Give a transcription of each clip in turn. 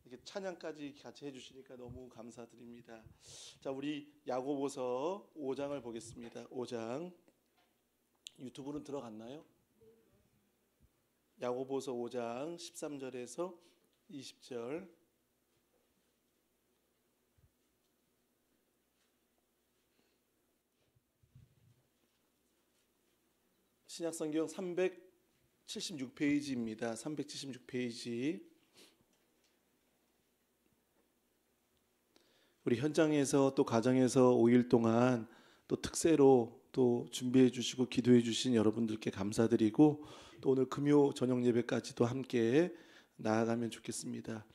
이렇게 찬양까지 같이 해주시니까 너무 감사드립니다. 자, 우리 야고보서 5장을 보겠습니다. 5장 유튜브는 들어갔나요? 야고보서 5장 13절에서 20절. 신약성경 376페이지입니다. 376페이지. 우리 현장에서 또 가정에서 5일 동안 또 특세로 또 준비해 주시고 기도해 주신 여러분들께 감사드리고 또 오늘 금요 저녁 예배까지도 함께 나아가면 좋겠습니다.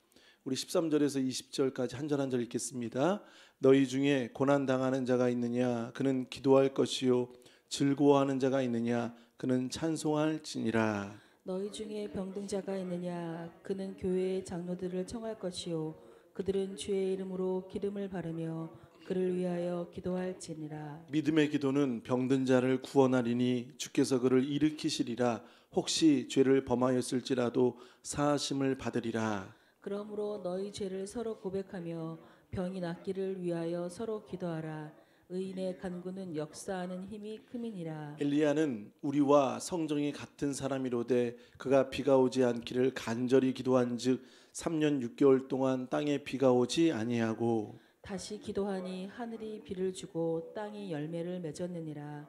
우리 13절에서 20절까지 한 절 한 절 읽겠습니다. 너희 중에 고난 당하는 자가 있느냐 그는 기도할 것이요 즐거워하는 자가 있느냐 그는 찬송할지니라. 너희 중에 병든 자가 있느냐 그는 교회의 장로들을 청할 것이요 그들은 주의 이름으로 기름을 바르며 그를 위하여 기도할지니라. 믿음의 기도는 병든 자를 구원하리니 주께서 그를 일으키시리라. 혹시 죄를 범하였을지라도 사하심을 받으리라. 그러므로 너희 죄를 서로 고백하며 병이 낫기를 위하여 서로 기도하라. 의인의 간구는 역사하는 힘이 크미니라. 엘리야는 우리와 성정이 같은 사람이로되 그가 비가 오지 않기를 간절히 기도한즉 3년 6개월 동안 땅에 비가 오지 아니하고 다시 기도하니 하늘이 비를 주고 땅이 열매를 맺었느니라.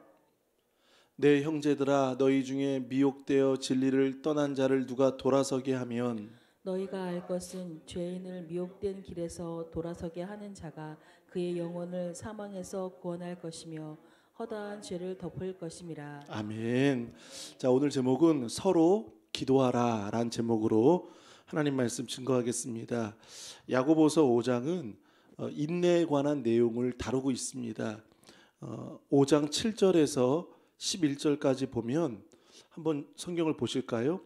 내 형제들아 너희 중에 미혹되어 진리를 떠난 자를 누가 돌아서게 하면 너희가 알 것은 죄인을 미혹된 길에서 돌아서게 하는 자가 그의 영혼을 사망에서 구원할 것이며 허다한 죄를 덮을 것임이라. 아멘. 자, 오늘 제목은 서로 기도하라 라는 제목으로 하나님 말씀 증거하겠습니다. 야고보서 5장은 인내에 관한 내용을 다루고 있습니다. 5장 7절에서 11절까지 보면 한번 성경을 보실까요?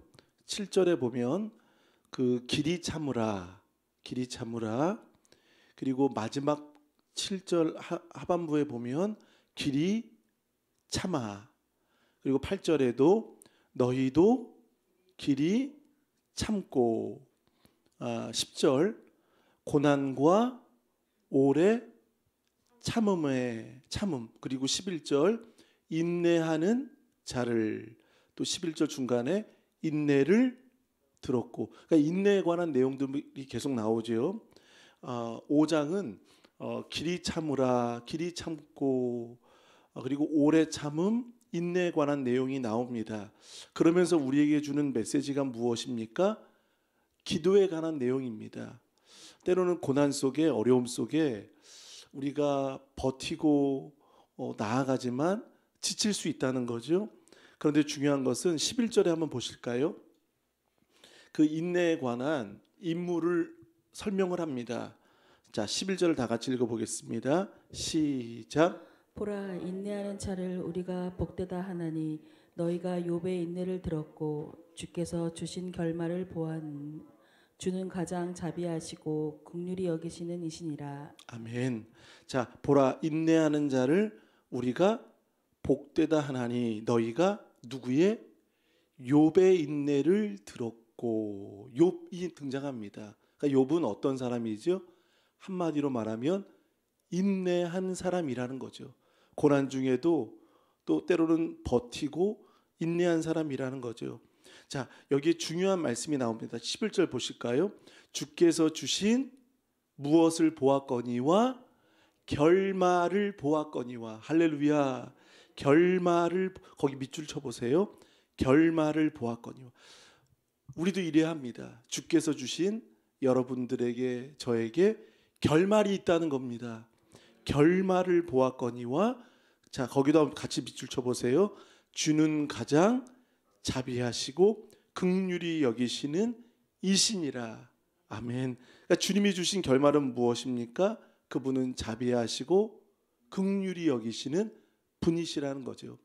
7절에 보면 그 길이 참으라 그리고 마지막 7절 하반부에 보면 길이 참아 그리고 8절에도 너희도 길이 참고 10절 고난과 오래 참음의 참음 그리고 11절 인내하는 자를 또 11절 중간에 인내를 들었고 그러니까 인내에 관한 내용들이 계속 나오죠. 5장은 길이 참으라 길이 참고 그리고 오래 참음 인내에 관한 내용이 나옵니다. 그러면서 우리에게 주는 메시지가 무엇입니까? 기도에 관한 내용입니다. 때로는 고난 속에 어려움 속에 우리가 버티고 나아가지만 지칠 수 있다는 거죠. 그런데 중요한 것은 11절에 한번 보실까요? 그 인내에 관한 인물을 설명을 합니다. 자, 11절을 다 같이 읽어보겠습니다. 시작. 보라 인내하는 자를 우리가 복되다 하나니 너희가 욥의 인내를 들었고 주께서 주신 결말을 보았 주는 가장 자비하시고 긍휼히 여기시는 이시니라. 아멘. 자, 보라 인내하는 자를 우리가 복되다 하나니 너희가 누구의 욥의 인내를 들었고 욥이 등장합니다. 그러니까 욥은 어떤 사람이죠? 한마디로 말하면 인내한 사람이라는 거죠. 고난 중에도 또 때로는 버티고 인내한 사람이라는 거죠. 자, 여기에 중요한 말씀이 나옵니다. 11절 보실까요? 주께서 주신 무엇을 보았거니와 결말을 보았거니와 할렐루야. 결말을 거기 밑줄 쳐보세요. 결말을 보았거니와 우리도 이래야 합니다. 주께서 주신 여러분들에게 저에게 결말이 있다는 겁니다. 결말을 보았거니와 자 거기다 같이 밑줄 쳐보세요. 주는 가장 자비하시고 긍휼히 여기시는 이시니라. 아멘. 그러니까 주님이 주신 결말은 무엇입니까? 그분은 자비하시고 긍휼히 여기시는 분이시라는 거죠.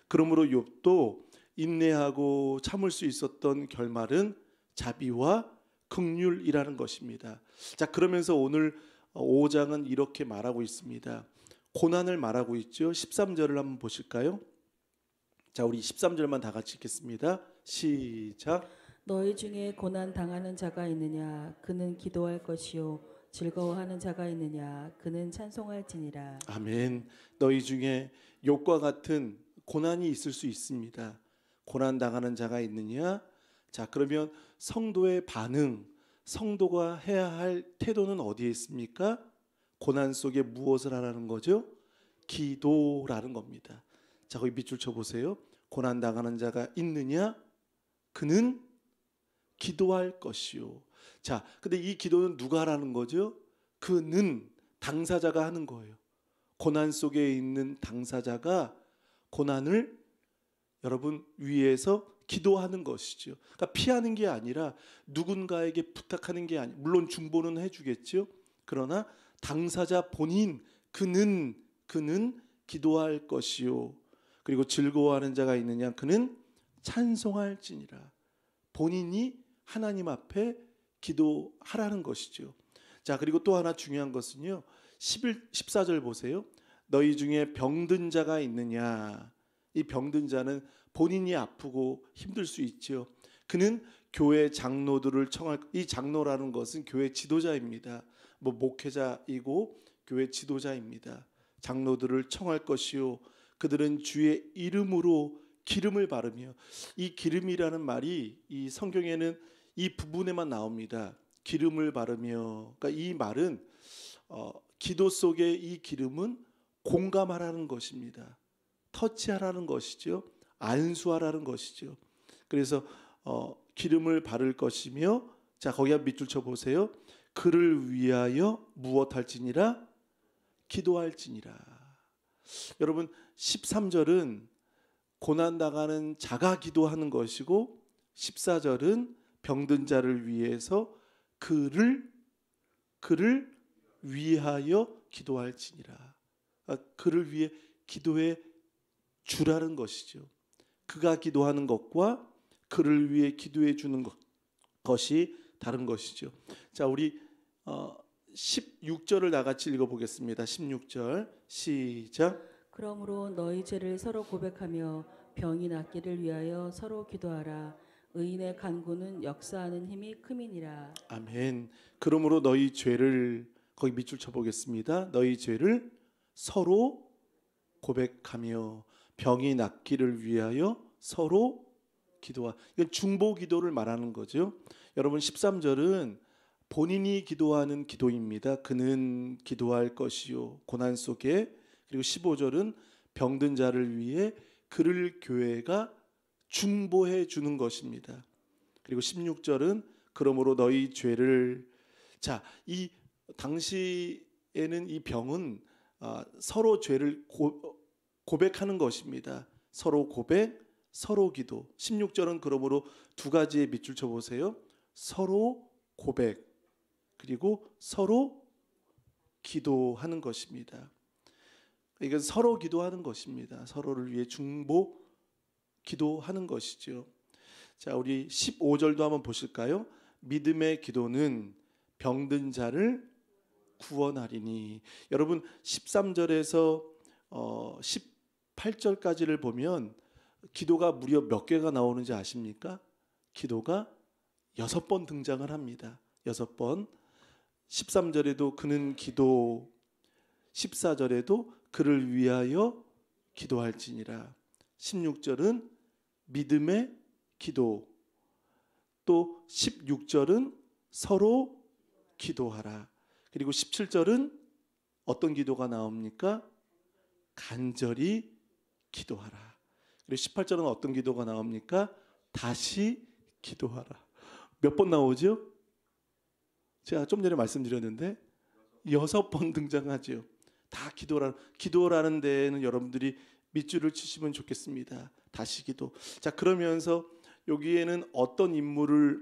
그러므로 욥도 인내하고 참을 수 있었던 결말은 자비와 긍휼이라는 것입니다. 자, 그러면서 오늘 5장은 이렇게 말하고 있습니다. 고난을 말하고 있죠. 13절을 한번 보실까요? 자, 우리 13절만 다 같이 읽겠습니다. 시작. 너희 중에 고난 당하는 자가 있느냐 그는 기도할 것이요 즐거워하는 자가 있느냐 그는 찬송할지니라. 아멘. 너희 중에 욕과 같은 고난이 있을 수 있습니다. 고난 당하는 자가 있느냐? 자, 그러면 성도의 반응, 성도가 해야 할 태도는 어디에 있습니까? 고난 속에 무엇을 하라는 거죠? 기도라는 겁니다. 자, 거기 밑줄 쳐 보세요. 고난 당하는 자가 있느냐? 그는 기도할 것이요. 자, 근데 이 기도는 누가 하라는 거죠? 그는 당사자가 하는 거예요. 고난 속에 있는 당사자가 고난을 여러분 위해서 기도하는 것이죠. 그러니까 피하는 게 아니라 누군가에게 부탁하는 게 아니. 물론 중보는 해주겠죠. 그러나 당사자 본인 그는 기도할 것이요. 그리고 즐거워하는 자가 있느냐 그는 찬송할지니라. 본인이 하나님 앞에 기도하라는 것이죠. 자, 그리고 또 하나 중요한 것은요. 14절 보세요. 너희 중에 병든 자가 있느냐. 이 병든 자는 본인이 아프고 힘들 수 있죠. 그는 교회 장로들을 청할. 이 장로라는 것은 교회 지도자입니다. 목회자이고 교회 지도자입니다. 장로들을 청할 것이요 그들은 주의 이름으로 기름을 바르며. 이 기름이라는 말이 이 성경에는 이 부분에만 나옵니다. 기름을 바르며. 그러니까 이 말은 기도 속에 이 기름은 공감하라는 것입니다. 터치하라는 것이죠. 안수하라는 것이죠. 그래서 기름을 바를 것이며, 자, 거기다 밑줄 쳐 보세요. 그를 위하여 무엇할지니라? 기도할지니라. 여러분 13절은 고난당하는 자가 기도하는 것이고 14절은 병든 자를 위해서 그를 위하여 기도할지니라. 그를 위해 기도해 주라는 것이죠. 그가 기도하는 것과 그를 위해 기도해 주는 것이 다른 것이죠. 자, 우리 16절을 다 같이 읽어보겠습니다. 16절 시작. 그러므로 너희 죄를 서로 고백하며 병이 낫기를 위하여 서로 기도하라. 의인의 간구는 역사하는 힘이 큼이니라. 아멘. 그러므로 너희 죄를, 거기 밑줄 쳐보겠습니다. 너희 죄를 서로 고백하며 병이 낫기를 위하여 서로 기도하. 이건 중보 기도를 말하는 거죠. 여러분 13절은 본인이 기도하는 기도입니다. 그는 기도할 것이요 고난 속에. 그리고 15절은 병든 자를 위해 그를 교회가 중보해 주는 것입니다. 그리고 16절은 그러므로 너희 죄를. 자, 이 당시에는 이 병은 서로 죄를 고백하는 것입니다. 서로 고백, 서로 기도. 16절은 그러므로 두 가지의 밑줄 쳐 보세요. 서로 고백 그리고 서로 기도하는 것입니다. 이건 서로 기도하는 것입니다. 서로를 위해 중보 기도하는 것이죠. 자, 우리 15절도 한번 보실까요? 믿음의 기도는 병든 자를 구원하리니. 여러분 13절에서 18절까지를 보면 기도가 무려 몇 개가 나오는지 아십니까? 기도가 6번 등장을 합니다. 6번. 13절에도 그는 기도, 14절에도 그를 위하여 기도할지니라. 16절은 믿음의 기도. 또 16절은 서로 기도하라. 그리고 17절은 어떤 기도가 나옵니까? 간절히 기도하라. 그리고 18절은 어떤 기도가 나옵니까? 다시 기도하라. 몇 번 나오죠? 제가 좀 전에 말씀드렸는데 6번 등장하죠. 다 기도라는 데에는 여러분들이 밑줄을 치시면 좋겠습니다. 다시 기도. 자, 그러면서 여기에는 어떤 인물을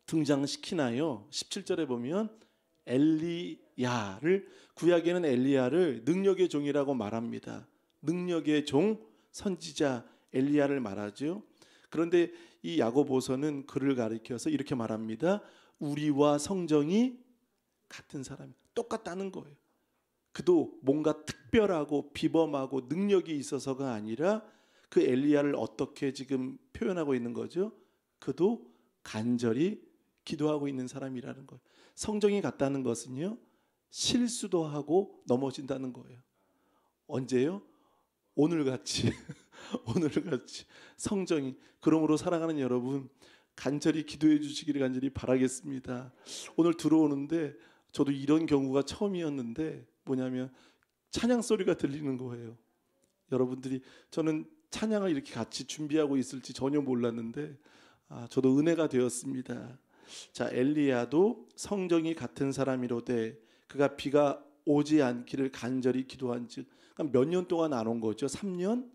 등장시키나요? 17절에 보면 엘리야를, 구약에는 엘리야를 능력의 종이라고 말합니다. 능력의 종, 선지자 엘리야를 말하죠. 그런데 이 야고보서는 그를 가리켜서 이렇게 말합니다. 우리와 성정이 같은 사람, 똑같다는 거예요. 그도 뭔가 특별하고 비범하고 능력이 있어서가 아니라 그 엘리야를 어떻게 지금 표현하고 있는 거죠? 그도 간절히 기도하고 있는 사람이라는 거예요. 성정이 같다는 것은요, 실수도 하고 넘어진다는 거예요. 언제요? 오늘같이 오늘같이 성정이. 그러므로 사랑하는 여러분, 간절히 기도해 주시기를 간절히 바라겠습니다. 오늘 들어오는데 저도 이런 경우가 처음이었는데 뭐냐면 찬양 소리가 들리는 거예요. 여러분들이, 저는 찬양을 이렇게 같이 준비하고 있을지 전혀 몰랐는데 저도 은혜가 되었습니다. 자, 엘리야도 성정이 같은 사람이로되 그가 비가 오지 않기를 간절히 기도한즉, 그러니까 몇 년 동안 안 온 거죠? 3년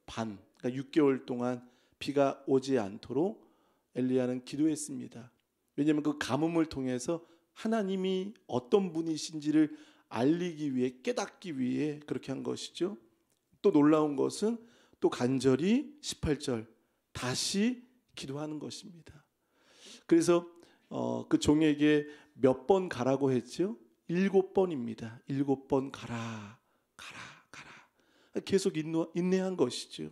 반, 그러니까 6개월 동안 비가 오지 않도록 엘리야는 기도했습니다. 왜냐하면 그 가뭄을 통해서 하나님이 어떤 분이신지를 알리기 위해, 깨닫기 위해 그렇게 한 것이죠. 또 놀라운 것은 또 간절히 18절 다시 기도하는 것입니다. 그래서 그 종에게 몇 번 가라고 했죠? 7번입니다. 7번 가라. 계속 인내한 것이죠.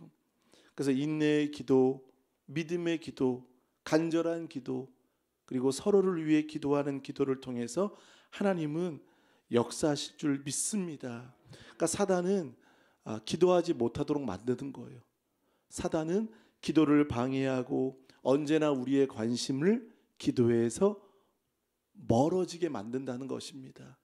그래서 인내의 기도, 믿음의 기도, 간절한 기도, 그리고 서로를 위해 기도하는 기도를 통해서 하나님은 역사하실 줄 믿습니다. 그러니까 사단은 기도하지 못하도록 만드는 거예요. 사단은 기도를 방해하고 언제나 우리의 관심을 기도에서 멀어지게 만든다는 것입니다.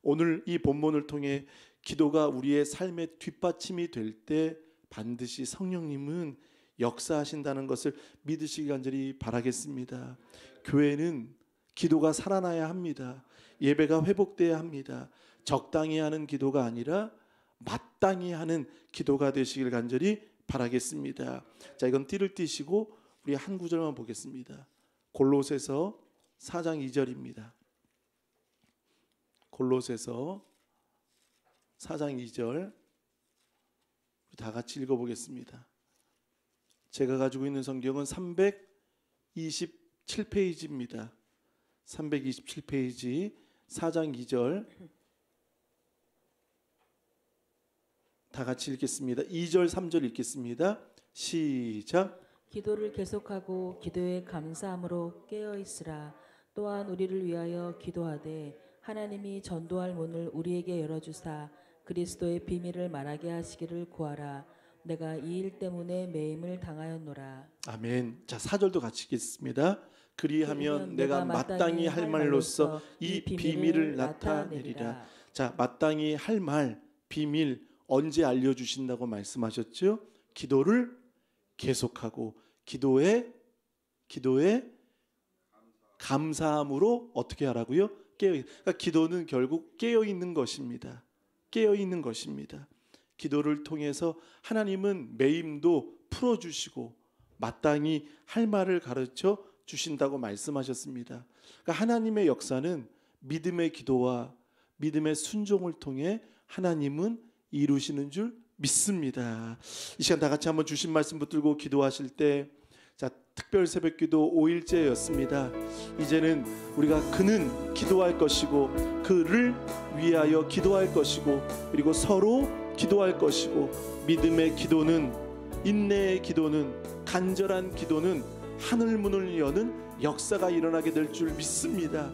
오늘 이 본문을 통해 기도가 우리의 삶의 뒷받침이 될 때 반드시 성령님은 역사하신다는 것을 믿으시기 간절히 바라겠습니다. 교회는 기도가 살아나야 합니다. 예배가 회복돼야 합니다. 적당히 하는 기도가 아니라 마땅히 하는 기도가 되시길 간절히 바라겠습니다. 자, 이건 띠를 띠시고 우리 한 구절만 보겠습니다. 골로새서 4장 2절입니다. 골로새서 4장 2절 다 같이 읽어보겠습니다. 제가 가지고 있는 성경은 327페이지입니다. 327페이지 4장 2절 다 같이 읽겠습니다. 2절 3절 읽겠습니다. 시작. 기도를 계속하고 기도에 감사함으로 깨어 있으라. 또한 우리를 위하여 기도하되 하나님이 전도할 문을 우리에게 열어주사 그리스도의 비밀을 말하게 하시기를 구하라. 내가 이 일 때문에 매임을 당하였노라. 아멘. 자, 4절도 같이 읽겠습니다. 그리하면 내가 마땅히 할 말로써 이 비밀을 나타내리라. 자, 마땅히 할 말, 비밀 언제 알려주신다고 말씀하셨죠? 기도를 계속하고 기도에 감사함으로 어떻게 하라고요? 그러니까 기도는 결국 깨어 있는 것입니다. 깨어 있는 것입니다. 기도를 통해서 하나님은 매임도 풀어주시고 마땅히 할 말을 가르쳐 주신다고 말씀하셨습니다. 그러니까 하나님의 역사는 믿음의 기도와 믿음의 순종을 통해 하나님은 이루시는 줄 믿습니다. 이 시간 다 같이 한번 주신 말씀 붙들고 기도하실 때, 자, 특별 새벽기도 5일째였습니다. 이제는 우리가 그는 기도할 것이고 그를 위하여 기도할 것이고 그리고 서로 기도할 것이고 믿음의 기도는, 인내의 기도는, 간절한 기도는 하늘 문을 여는 역사가 일어나게 될 줄 믿습니다.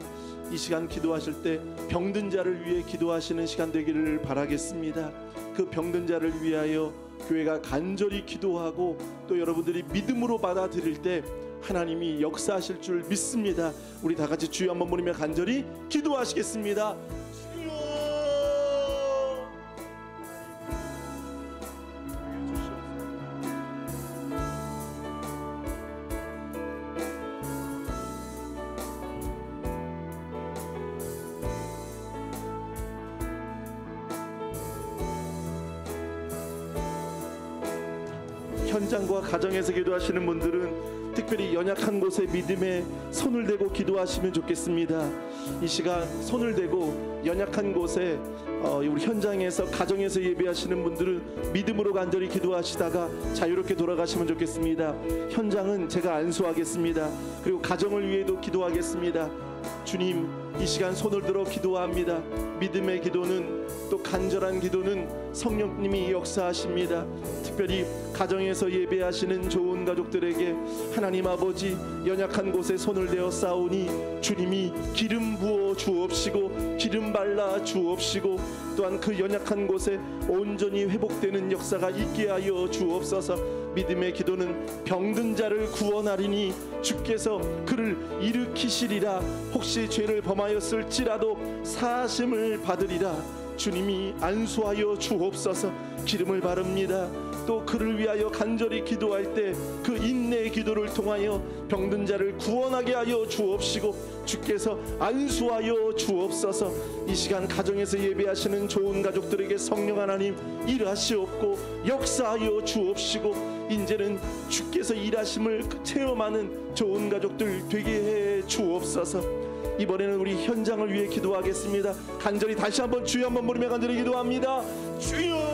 이 시간 기도하실 때 병든 자를 위해 기도하시는 시간 되기를 바라겠습니다. 그 병든 자를 위하여 교회가 간절히 기도하고 또 여러분들이 믿음으로 받아들일 때 하나님이 역사하실 줄 믿습니다. 우리 다 같이 주여 한번 부르며 간절히 기도하시겠습니다. 현장과 가정에서 기도하시는 분들은 특별히 연약한 곳에 믿음에 손을 대고 기도하시면 좋겠습니다. 이 시간 손을 대고 연약한 곳에 우리 현장에서 가정에서 예배하시는 분들은 믿음으로 간절히 기도하시다가 자유롭게 돌아가시면 좋겠습니다. 현장은 제가 안수하겠습니다. 그리고 가정을 위해도 기도하겠습니다. 주님, 이 시간 손을 들어 기도합니다. 믿음의 기도는, 또 간절한 기도는 성령님이 역사하십니다. 특별히 가정에서 예배하시는 좋은 좋은 가족들에게 하나님 아버지 연약한 곳에 손을 대어 싸우니 주님이 기름 부어 주옵시고 기름 발라 주옵시고 또한 그 연약한 곳에 온전히 회복되는 역사가 있게 하여 주옵소서. 믿음의 기도는 병든 자를 구원하리니 주께서 그를 일으키시리라. 혹시 죄를 범하였을지라도 사하심을 받으리라. 주님이 안수하여 주옵소서. 기름을 바릅니다. 또 그를 위하여 간절히 기도할 때 그 인내의 기도를 통하여 병든 자를 구원하게 하여 주옵시고 주께서 안수하여 주옵소서. 이 시간 가정에서 예배하시는 좋은 가족들에게 성령 하나님 일하시옵고 역사하여 주옵시고 이제는 주께서 일하심을 체험하는 좋은 가족들 되게 해 주옵소서. 이번에는 우리 현장을 위해 기도하겠습니다. 간절히 다시 한번 주여 한번 부르며 간절히 기도합니다. 주여